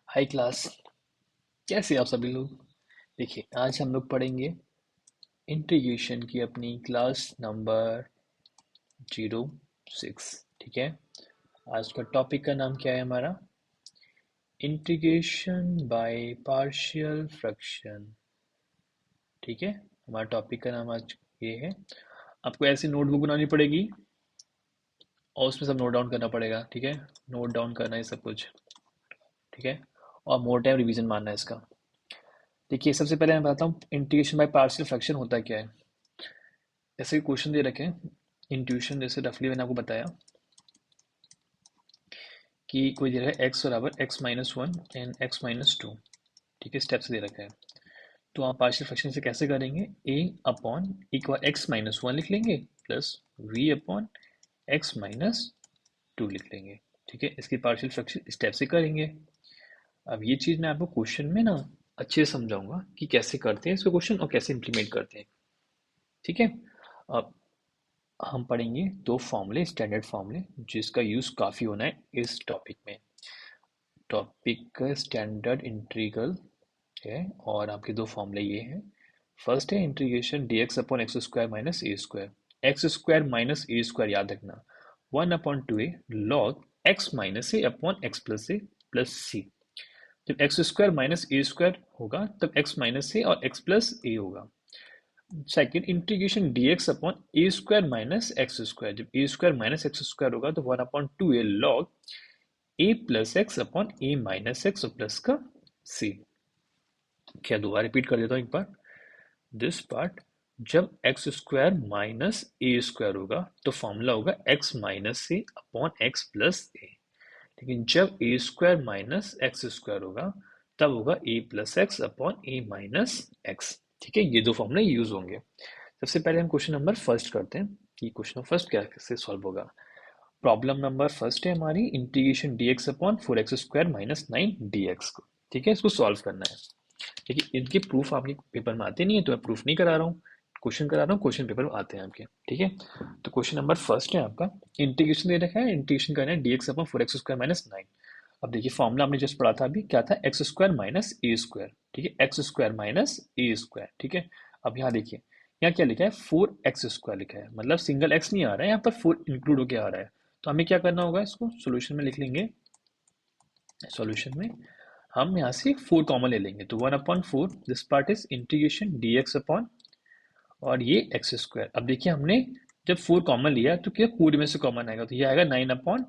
High class. कैसे आप सभी लोग। देखिए आज हम लोग पढ़ेंगे इंटीग्रेशन की अपनी क्लास नंबर 06। ठीक है। आज का टॉपिक का नाम क्या है हमारा? Integration by partial fraction. ठीक है। हमारा टॉपिक का नाम आज ये है। आपको ऐसी नोटबुक बनानी पड़ेगी और उसमें सब नोट डाउन करना पड़ेगा। ठीक है। नोट डाउन करना है सब कुछ। ठीक है। और मोर टाइम रिवीजन मारना है इसका। देखिए सबसे पहले मैं बताता हूँ इंटीग्रेशन बाय पार्शियल फ्रैक्शन होता क्या है। ऐसे क्वेश्चन दे रखे हैं इंट्यूशन, जैसे रफली मैंने आपको बताया कि कोई दे रहा है एक्स बराबर x minus one and x minus to. ठीक है, स्टेप्स दे रखा है। तो आप पार्शियल फ्रैक्शन से कैसे करेंगे? ए अपॉन एक बार एक्स माइनस वन लिख लेंगे plus V upon X minus two लिख लेंगे। ठीक है, इसकी पार्शियल फ्रैक्शन स्टेप से करेंगे। अब ये चीज़ मैं आपको क्वेश्चन में ना अच्छे से समझाऊंगा कि कैसे करते हैं इसको क्वेश्चन और कैसे इंप्लीमेंट करते हैं। ठीक है। अब हम पढ़ेंगे दो फॉर्मूले, स्टैंडर्ड फॉर्मूले, जिसका यूज़ काफ़ी होना है इस टॉपिक में। टॉपिक स्टैंडर्ड इंटीग्रल है और आपके दो फॉर्मूले ये हैं। फर्स्ट है integration D X upon X square minus A square. X square minus A square याद रखना, one upon two A log X minus A upon X plus A plus C. जब X square minus A square होगा तब x minus ए और x plus ए होगा। Second integration dx upon ए square minus x square. जब A square minus x square होगा तो one upon two A log A plus X upon A minus x और plus का सी। क्या दोबारा रिपीट कर देता हूँ एक बार। दिस पार्ट, जब X square minus A square होगा तो फॉर्मूला होगा x minus A upon X plus ए। लेकिन जब A square minus x square होगा तब होगा ए प्लस एक्स अपॉन ए माइनस एक्स। ठीक है, ये दो फॉर्मूले यूज होंगे। सबसे पहले हम क्वेश्चन नंबर फर्स्ट करते हैं कि क्वेश्चन फर्स्ट कैसे सॉल्व होगा। प्रॉब्लम नंबर फर्स्ट है हमारी integration dx upon four x square minus nine D x को। ठीक है, इसको सॉल्व करना है। देखिए इनके प्रूफ आपके पेपर में आते नहीं है तो मैं प्रूफ नहीं करा रहा हूँ, क्वेश्चन करा रहा हूँ, क्वेश्चन पेपर में आते हैं आपके। ठीक है। तो क्वेश्चन नंबर फर्स्ट है आपका, इंटीग्रेशन दे रखा है, इंटीग्रेशन करना है dx upon four x square minus nine. अब देखिए फॉर्मूला हमने जस्ट पढ़ा था अभी, क्या था? X square minus A square. ठीक है, x square minus A square. ठीक है। अब यहाँ देखिए, यहाँ क्या लिखा है? फोर एक्स स्क्वायर लिखा है, मतलब सिंगल एक्स नहीं आ रहा है यहाँ पर, फोर इंक्लूड होकर आ रहा है। तो हमें क्या करना होगा, इसको सोल्यूशन में लिख लेंगे। सॉल्यूशन में हम यहाँ से फोर कॉमन ले लेंगे तो one upon four, this part is integration D X upon और ये एक्स स्क्वायर। अब देखिए हमने जब फोर कॉमन लिया तो क्या पूरे में से कॉमन आएगा, तो ये आएगा नाइन अपॉन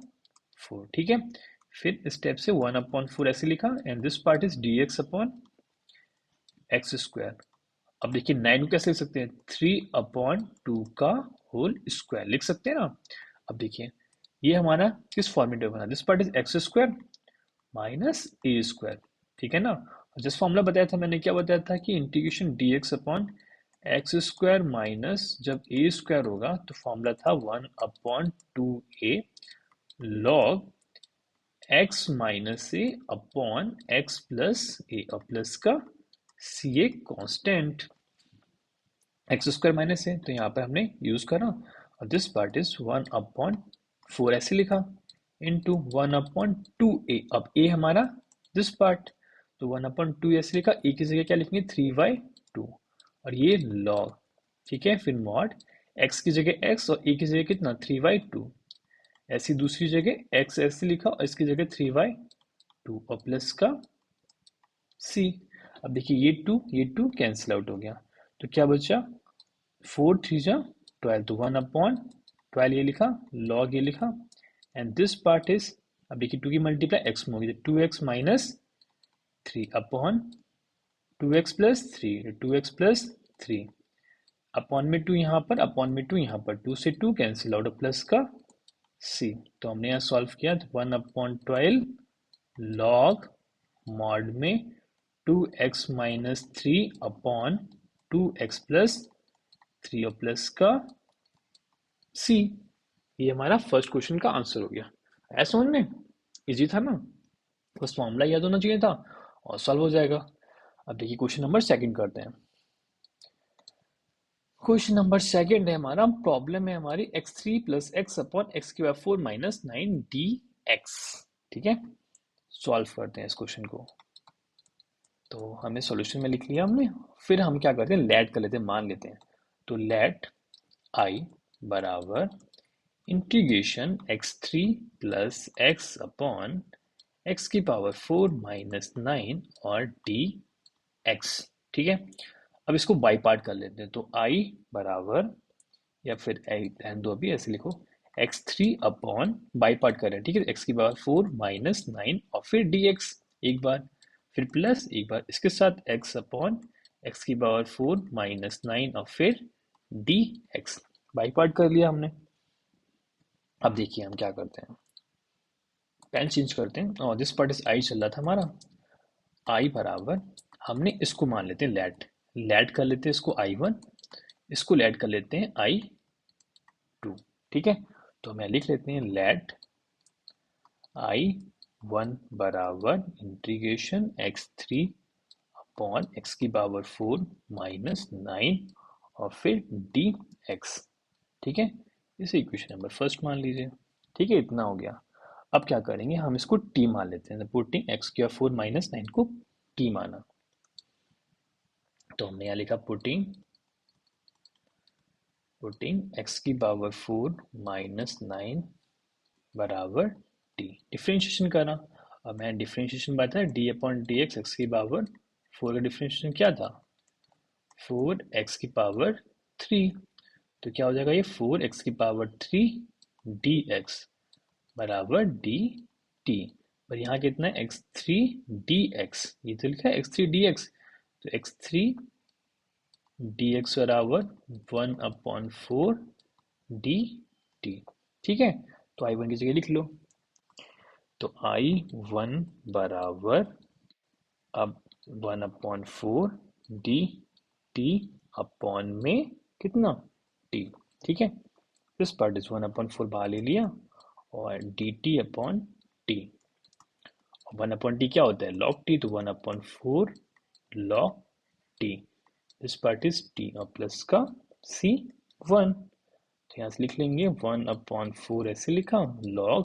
फोर। ठीक है। फिर स्टेप से वन अपॉन फोर ऐसे लिखा and this part is D X upon X square. अब देखिए नाइन को कैसे लिख सकते हैं? थ्री अपॉन टू का होल स्क्वायर लिख सकते हैं ना। अब देखिए ये हमारा किस फॉर्मेट में बना, this part is x square minus A square. ठीक है ना। और जिस फॉर्मूला बताया था मैंने, क्या बताया था कि integration D X upon X square minus जब ए स्क्वायर होगा तो फॉर्मूला था one upon two A log X minus A upon X plus A और प्लस का C A constant. X square minus है तो यहाँ पर हमने यूज करा और this part is one upon four ऐसे लिखा into one upon two A. अब ए हमारा दिस पार्ट, तो वन अपॉन टू ऐसे लिखा, ए की जगह क्या लिखेंगे? थ्री बाई टू और ये लॉग। ठीक है, फिर मॉड एक्स की जगह एक्स और ए की जगह कितना? Three by two. ऐसी दूसरी जगह एक्स ऐसे लिखा और इसकी जगह थ्री बाई टू और प्लस का सी। अब देखिए ये टू कैंसिल आउट हो गया तो क्या बचा? फोर थ्री जा ट्वेल्व, तो वन अपॉन ट्वेल्व ये लिखा, लॉग ये लिखा एंड दिस पार्ट इज, अब देखिए टू की मल्टीप्लाई एक्स में होगी, two X minus three upon two X plus three, two X plus three upon में टू यहाँ पर, अपॉन में टू यहाँ पर, टू से टू कैंसिल आउट प्लस का सी। तो हमने यहाँ सॉल्व किया तो one upon twelve log mod में two X minus three upon two X plus three और प्लस का सी। ये हमारा फर्स्ट क्वेश्चन का आंसर हो गया। ऐसा समझ में इजी था ना, बस फॉर्मूला याद होना चाहिए था और सॉल्व हो जाएगा। अब देखिए क्वेश्चन नंबर सेकंड करते हैं। क्वेश्चन नंबर सेकंड है हमारा, प्रॉब्लम है हमारी X three plus X upon X की power four minus nine D X. ठीक है, सॉल्व करते हैं इस क्वेश्चन को। तो हमें सॉल्यूशन में लिख लिया हमने। फिर हम क्या करते हैं, लेट कर लेते हैं, मान लेते हैं। तो लेट आई बराबर integration x3 plus X upon X की पावर 4 माइनस 9 और डी एक्स। ठीक है, अब इसको बाई पार्ट कर लेते हैं। तो आई बराबर, या फिर रहने दो अभी, ऐसे लिखो, x3 अपॉन, बाई पार्ट कर रहे हैं, ठीक है, x की पावर 4 माइनस 9 और फिर dx एक बार, फिर प्लस एक बार इसके साथ x अपॉन x की पावर 4 माइनस 9 और फिर dx। बाई पार्ट कर लिया हमने। अब देखिए हम क्या करते हैं, पेन चेंज करते हैं और दिस पार्ट इज आई चल रहा था हमारा। आई बराबर, हमने इसको मान लेते हैं लेट, लेट कर लेते हैं इसको I1, इसको लेट कर लेते हैं I2। ठीक है, तो हमें लिख लेते हैं लेट I1 बराबर इंटीग्रेशन x3 अपॉन एक्स की पावर 4 माइनस 9 और फिर dx। ठीक है, इसे इक्वेशन नंबर फर्स्ट मान लीजिए। ठीक है, इतना हो गया। अब क्या करेंगे, हम इसको t मान लेते हैं। पुटिंग एक्स की पावर 4 माइनस 9 को t माना, तो हमने यहाँ लिखा पुटिंग एक्स की पावर 4 माइनस 9 बराबर टी, डिफ्रेंशिएशन करा। अब मैं डिफ्रेंशिएशन बताया, D upon D x, x की पावर 4 का डिफ्रेंशिएशन क्या था, 4 एक्स की पावर 3। तो क्या हो जाएगा ये, 4 एक्स की पावर 3 डी एक्स बराबर डी टी। पर यहाँ कितना है, x3 dx, ये तो लिखा है x3 dx, तो x3 dx बराबर 1/4 dt। ठीक है, तो I1 की जगह लिख लो। तो I1 बराबर, अब 1/4 dt अपॉन में कितना, t। ठीक है, दिस पार्ट इज 1/4 बाहर ले लिया और dt अपॉन t। 1/t क्या होता है, log t, तो 1/4 log t, this part is t और प्लस का c1। तो यहाँ से लिख लेंगे 1/4, ऐसे लिखा, log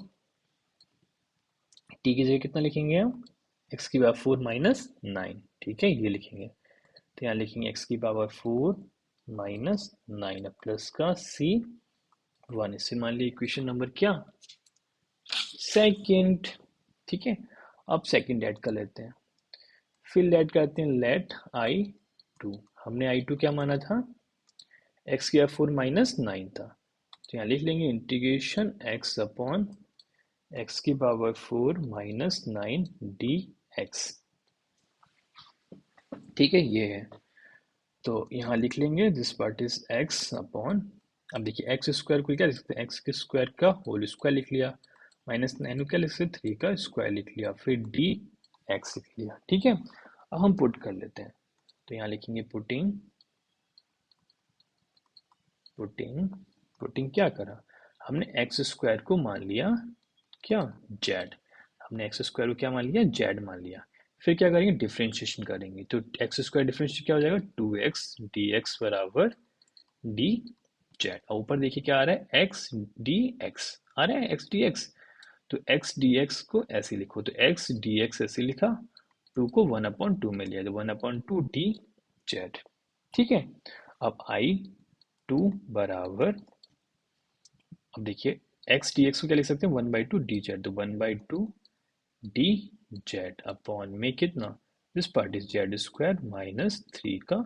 t की जगह कितना लिखेंगे हम, x की पावर 4 माइनस 9। ठीक है, ये लिखेंगे। तो यहाँ लिखेंगे x की पावर 4 माइनस 9 प्लस का c1। इससे मान ली इक्वेशन नंबर क्या, सेकंड। ठीक है, अब सेकंड ऐड कर लेते हैं। फिर ऐड करते हैं लेट I2। हमने I2 क्या माना था, x की पावर 4 माइनस 9 था। तो यहाँ लिख लेंगे इंटीग्रेशन x अपॉन एक्स की पावर 4 माइनस 9 dx। ठीक है, ये है। तो यहाँ लिख लेंगे this part is x upon, अब देखिए एक्स स्क्वायर को क्या लिख सकते हैं, एक्स के स्क्वायर का होल स्क्वायर लिख लिया, माइनस 9 को क्या लिख सकते, 3 का स्क्वायर लिख लिया, फिर dx लिख लिया। ठीक है, अब हम पुट कर लेते हैं। तो यहाँ लिखेंगे पुटिंग पुटिंग पुटिंग क्या करा हमने, एक्स स्क्वायर को मान लिया क्या, जेड। हमने एक्स स्क्वायर को क्या मान लिया, जेड मान लिया। फिर क्या करेंगे, डिफरेंशिएशन करेंगे। तो एक्स स्क्वायर डिफरेंशिएशन क्या हो जाएगा, 2x dx बराबर डी जेड। और ऊपर देखिए क्या आ रहा है, एक्स डी एक्स आ रहा है, एक्स डी एक्स। तो एक्स डी एक्स को ऐसे लिखो, तो एक्स डी एक्स ऐसे लिखा, 2 को 1/2 में लिया, तो 1/2 डी जेड। ठीक है, अब I2 बराबर, अब देखिए एक्स डी एक्स को क्या लिख सकते हैं, 1/2 डी जेड, तो 1/2 डी जेड अपॉन में कितना, this part is Z square minus 3 का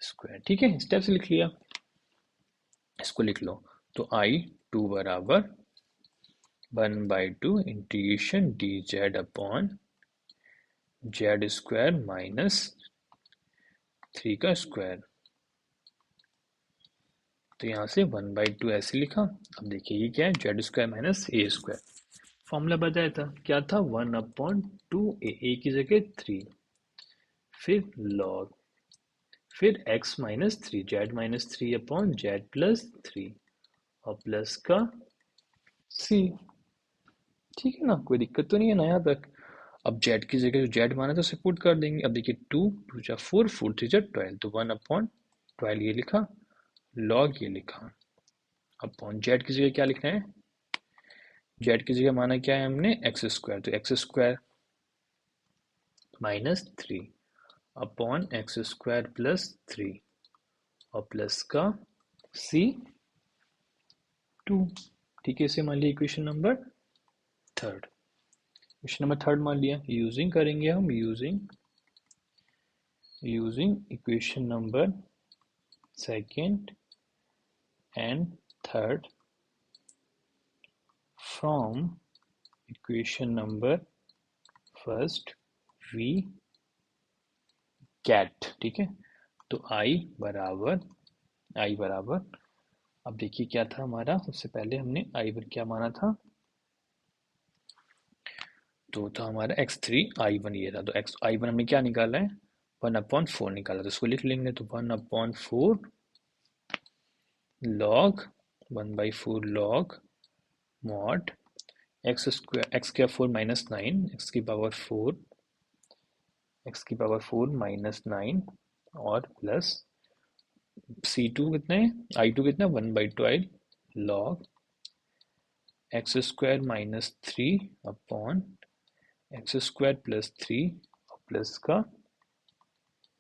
स्क्वायर। ठीक है, स्टेप से लिख लिया, इसको लिख लो। तो I2 बराबर 1/2 integration D Z upon Z square minus 3 का स्क्वायर। तो यहाँ से 1/2 ऐसे लिखा। अब देखिए ये क्या है, Z square minus A square. Formula बताया था, क्या था, 1/2 ए की जगह 3, फिर लॉग, फिर x minus 3, Z minus 3 upon Z plus 3 और प्लस का c। ठीक है ना, कोई दिक्कत तो नहीं है ना यहाँ तक। अब जेड की जगह जो जेड माना तो उसे पुट कर देंगे। अब देखिए 2 2 जा 4, 4 3 जा 12, तो 1/12 ये लिखा, लॉग ये लिखा, अपॉन जेड की जगह क्या लिखना है, जेड की जगह माना क्या है हमने एक्स स्क्वायर, तो x square minus 3 upon X square plus 3 और प्लस का सी 2। ठीक है, इसे मान लिया equation number third. Question number third मान लिया, यूजिंग करेंगे हम using equation number second and third from equation number first we get. ठीक है, तो आई बराबर, अब देखिए क्या था हमारा, सबसे पहले हमने आई पर क्या माना था, तो था हमारा x3 i1 ये था, तो एक्स i1 हमने क्या निकाला है 1/4 निकाला, तो इसको लिख लेंगे, तो 1/4 log 1/4 log mod x square, x की पावर 9 एक्स की पावर 4 -9 और प्लस C2 कितना है, I2 कितना है 1/2 आई log x square -3 upon X square plus 3 और प्लस का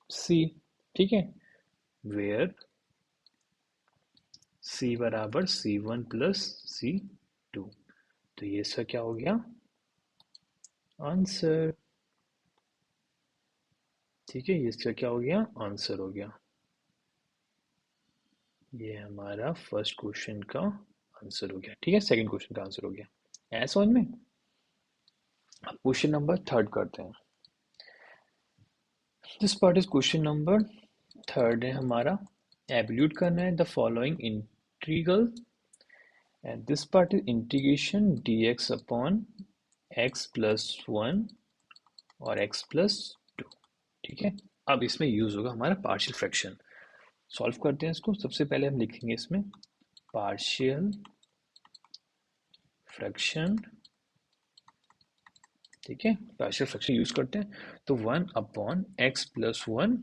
C। ठीक है, वेयर C बराबर C1 प्लस C2, तो ये इसका क्या हो गया आंसर। ठीक है, ये इसका क्या हो गया आंसर हो गया, ये हमारा फर्स्ट क्वेश्चन का आंसर हो गया। ठीक है, सेकंड क्वेश्चन का आंसर हो गया, ऐसा समझ में। अब क्वेश्चन नंबर थर्ड करते हैं। This part is question number third है हमारा, एब्ल्यूट करना है the following integral and this part is integration dx upon x plus 1 और x प्लस 2। ठीक है, अब इसमें यूज होगा हमारा पार्शियल फ्रैक्शन। सॉल्व करते हैं इसको, सबसे पहले हम लिखेंगे इसमें पार्शियल फ्रैक्शन। ठीक है, पार्शियल फ्रैक्शन यूज करते हैं, तो 1/x+1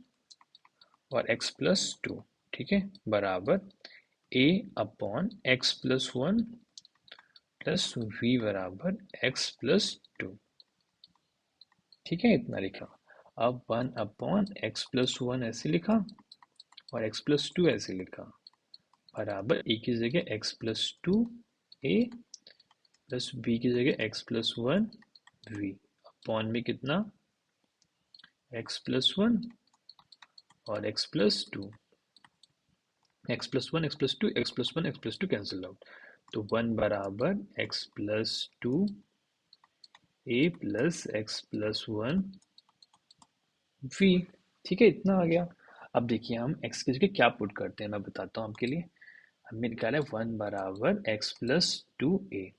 और x+2। ठीक है, बराबर a/x+1 प्लस v बराबर x+2। ठीक है, इतना लिखा। अब 1/x+1 ऐसे लिखा और x+2 ऐसे लिखा, बराबर a की जगह x+2 a प्लस b की जगह x+1 v अपॉन में कितना x+1 और x+2, x+1 x+2 x+1 x+2 cancel out, तो 1 बराबर x+2 a plus x+1 v। ठीक है, इतना आ गया। अब देखिए हम x की जगह क्या पुट करते हैं, मैं बताता हूँ आपके लिए। हमने निकाला है 1 बराबर x+2a,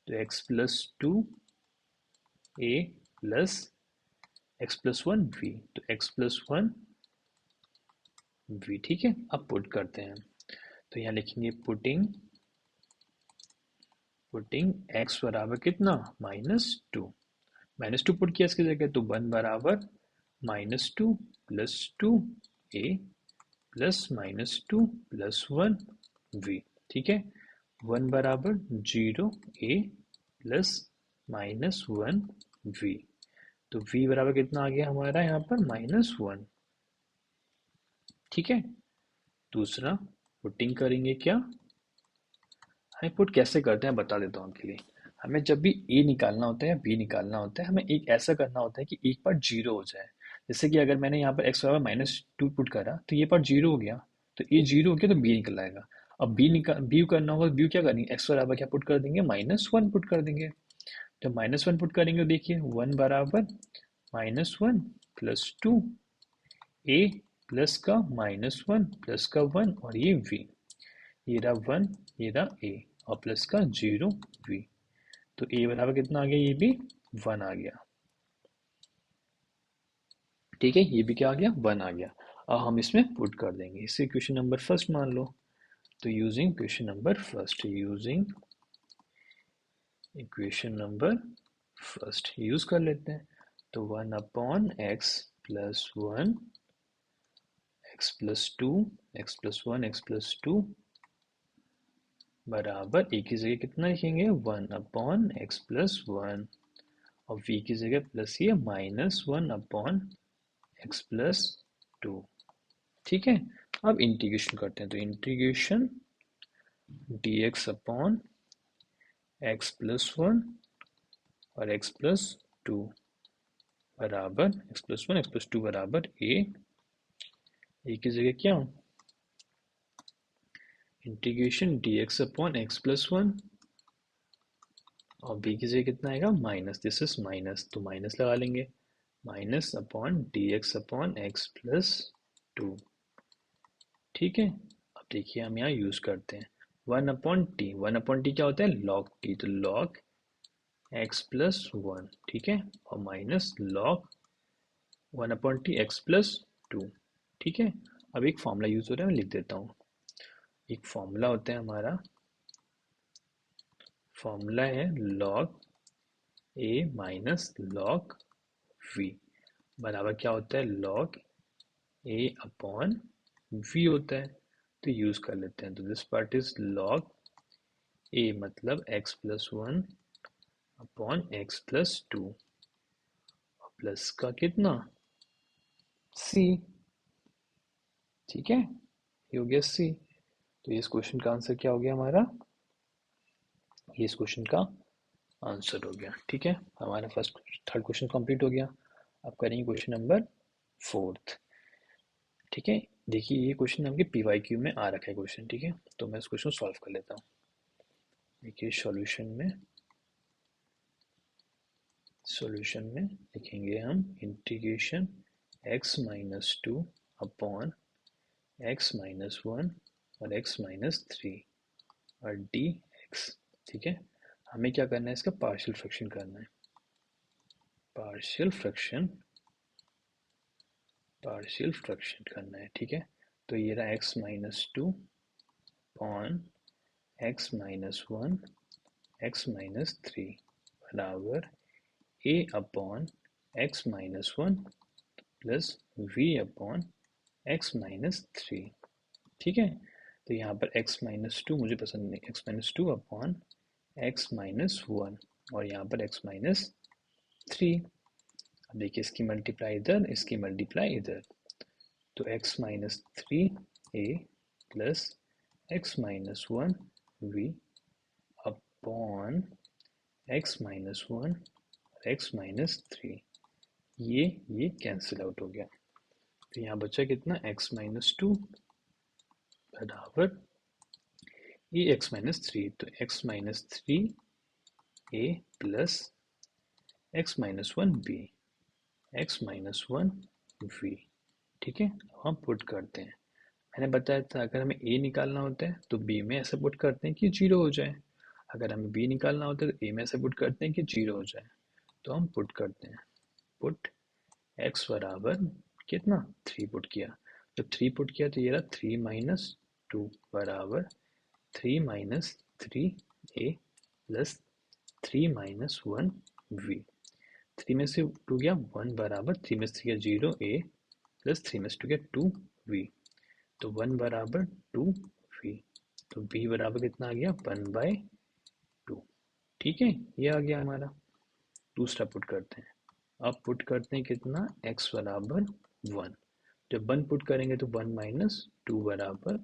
तो x+2a प्लस x+1 v, तो x+1 v। ठीक है, अब पुट करते हैं, तो यहाँ लिखेंगे पुटिंग x बराबर कितना -2, -2 पुट किया इसकी जगह, तो 1 बराबर -2 plus 2a plus -2 plus 1 v। ठीक है, 1 बराबर 0a प्लस -1 v, तो v बराबर कितना आ गया हमारा यहाँ पर -1। ठीक है, दूसरा पुटिंग करेंगे क्या, हमें पुट कैसे करते हैं बता देता हूँ आपके लिए। हमें जब भी a निकालना होता है या b निकालना होता है, हमें एक ऐसा करना होता है कि एक बार जीरो हो जाए। जैसे कि अगर मैंने यहाँ पर x बराबर -2 पुट करा, तो ये पार्ट जीरो हो गया, तो a जीरो हो गया, तो b निकल आएगा। अब b करना होगा, b क्या करेंगे, x बराबर क्या पुट कर देंगे -1 पुट कर देंगे। जब -1 पुट करेंगे तो देखिए 1 बराबर -1 प्लस 2 a प्लस का -1 प्लस का 1 और ये v, ये रहा 1 ये रहा a और प्लस का 0 v, तो a बराबर कितना आ गया, ये भी 1 आ गया। ठीक है, ये भी क्या आ गया 1 आ गया। अब हम इसमें पुट कर देंगे, इसे क्वेश्चन नंबर फर्स्ट मान लो, तो using question number first, using equation number first use कर लेते हैं, तो 1/x+1 x+2 x+1 x+2 बराबर ए की जगह कितना लिखेंगे 1/x+1 और v की जगह प्लस ये -1/x+2। ठीक है, अब इंटीग्रेशन करते हैं तो इंटीग्रेशन dx/x+1 और x+2 बराबर x+1 x+2 बराबर ए की जगह क्या इंटीग्रेशन dx/x+1 और b की जगह कितना आएगा माइनस, दिस इज माइनस तो माइनस लगा लेंगे -dx/x+2। ठीक है, अब देखिए हम यहाँ यूज करते हैं 1/t। 1/t क्या होता है log t, तो log x+1। ठीक है, और माइनस log 1/t x+2। ठीक है, अब एक फॉर्मूला यूज हो रहा है, मैं लिख देता हूँ। एक फॉर्मूला होता है हमारा, फॉर्मूला है log a minus log v बराबर क्या होता है log a/v होता है। तो यूज कर लेते हैं, तो this part is log a मतलब x+1/x+2 और प्लस का कितना c। ठीक है, ये हो गया c। तो इस क्वेश्चन का आंसर क्या हो गया हमारा, ये इस क्वेश्चन का आंसर हो गया। ठीक है, हमारा फर्स्ट थर्ड क्वेश्चन कंप्लीट हो गया। अब करेंगे क्वेश्चन नंबर फोर्थ। ठीक है, देखिए ये क्वेश्चन आपके PYQ में आ रखा है क्वेश्चन। ठीक है, तो मैं इस क्वेश्चन सॉल्व कर लेता हूँ। देखिए सॉल्यूशन में लिखेंगे हम इंटीग्रेशन x-2/x-1 और x-3 और dx। ठीक है, हमें क्या करना है, इसका पार्शियल फ्रैक्शन करना है। पार्शियल फ्रैक्शन करना है। ठीक है, तो ये रहा x-2/x-1 x-3 बराबर a/x-1 प्लस v/x-3। ठीक है, तो यहाँ पर x-2 मुझे पसंद नहीं, x-2/x-1 और यहाँ पर x-3। अब देखिए इसकी मल्टीप्लाई इधर, इसकी मल्टीप्लाई इधर, तो x-3a plus x-1v upon x-1 x-3 ये कैंसिल आउट हो गया। तो यहाँ बचा कितना x-2 बराबर ये x-3, तो x-3a प्लस x-1b x-1v। ठीक है, हम पुट करते हैं। मैंने बताया था अगर हमें a निकालना होता है तो b में ऐसे पुट करते हैं कि 0 हो जाए, अगर हमें b निकालना होता है तो a में ऐसे पुट करते हैं कि 0 हो जाए। तो हम पुट करते हैं, पुट x बराबर कितना 3 पुट किया, जब 3 पुट किया तो ये रहा 3-2 बराबर 3-3a प्लस 3-1v। 3 में से 2 गया 1 बराबर 3 में से गया 0a प्लस 3 में से 2 गया 2v, तो 1 बराबर 2v, तो v बराबर कितना आ गया 1/2। ठीक है, ये आ गया हमारा। दूसरा पुट करते हैं, अब पुट करते हैं कितना x बराबर 1। जब 1 पुट करेंगे तो 1-2 बराबर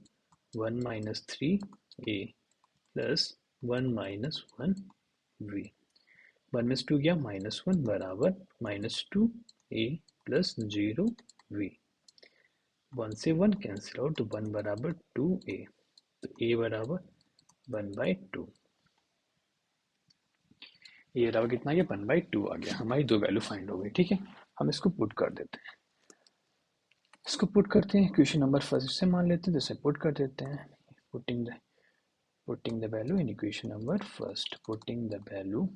1-3a प्लस 1-1v। 1 में से 2 गया -1 बराबर -2a प्लस 0v। 1 से 1 कैंसिल आउट, तो 1 बराबर 2a, तो a बराबर 1/2। ये बराबर कितना आ गया 1/2 आ गया। हमारी दो वैल्यू फाइंड हो गई। ठीक है, हम इसको पुट कर देते हैं। इसको पुट करते हैं, क्वेश्चन नंबर फर्स्ट से मान लेते हैं, जैसे पुट कर देते हैं। putting the value in equation number first, putting the value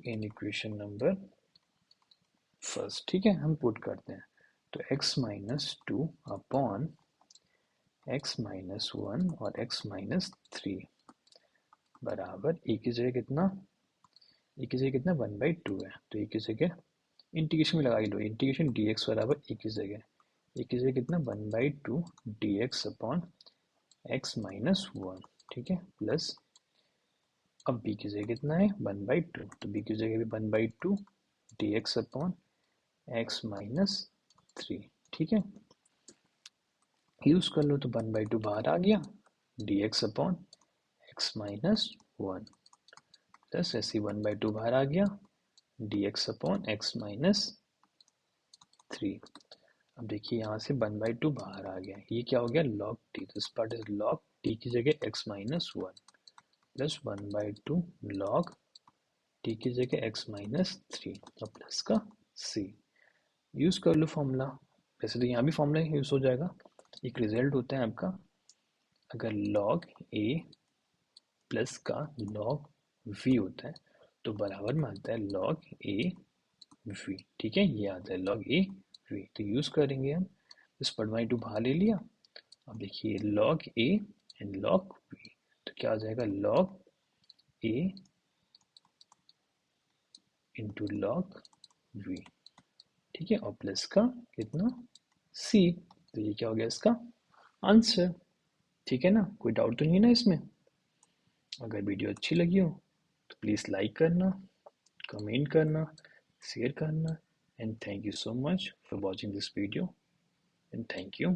in equation number first। ठीक है, हम पुट करते हैं तो x-2 अपॉन x-1 और x-3 बराबर ए की जगह कितना 1/2 है, तो ए की जगह इंटीग्रेशन में लगा लो, इंटीग्रेशन dx बराबर ए की जगह कितना 1/2 dx upon X minus one, ठीक है, प्लस अब b की जगह कितना है 1/2, तो b की जगह भी 1/2 dx upon X minus three, ठीक है, यूज कर लो तो 1/2 बाहर आ गया, dx upon X minus one plus ऐसे 1/2 बाहर आ गया, dx upon X minus three. अब देखिए यहाँ से 1/2 बाहर आ गया, ये क्या हो गया log t, this part is log t की जगह x minus one plus 1/2 log t की जगह x माइनस थ्री और प्लस का c। यूज कर लो फॉर्मूला, वैसे तो यहाँ भी फॉर्मूला यूज हो जाएगा। एक रिजल्ट होता है आपका, अगर log a प्लस का log v होता है तो बराबर में आता है log a v, ठीक है, ये आता है log a v, तो यूज करेंगे हम इस पर 1/2 बाहर ले लिया। अब देखिए log a and log v, तो क्या आ जाएगा log a into log v, ठीक है, और प्लस का कितना c, तो ये क्या हो गया इसका आंसर, ठीक है ना, कोई डाउट तो नहीं है ना इसमें। अगर वीडियो अच्छी लगी हो तो प्लीज़ लाइक करना, कमेंट करना, शेयर करना, and thank you so much for watching this video and thank you.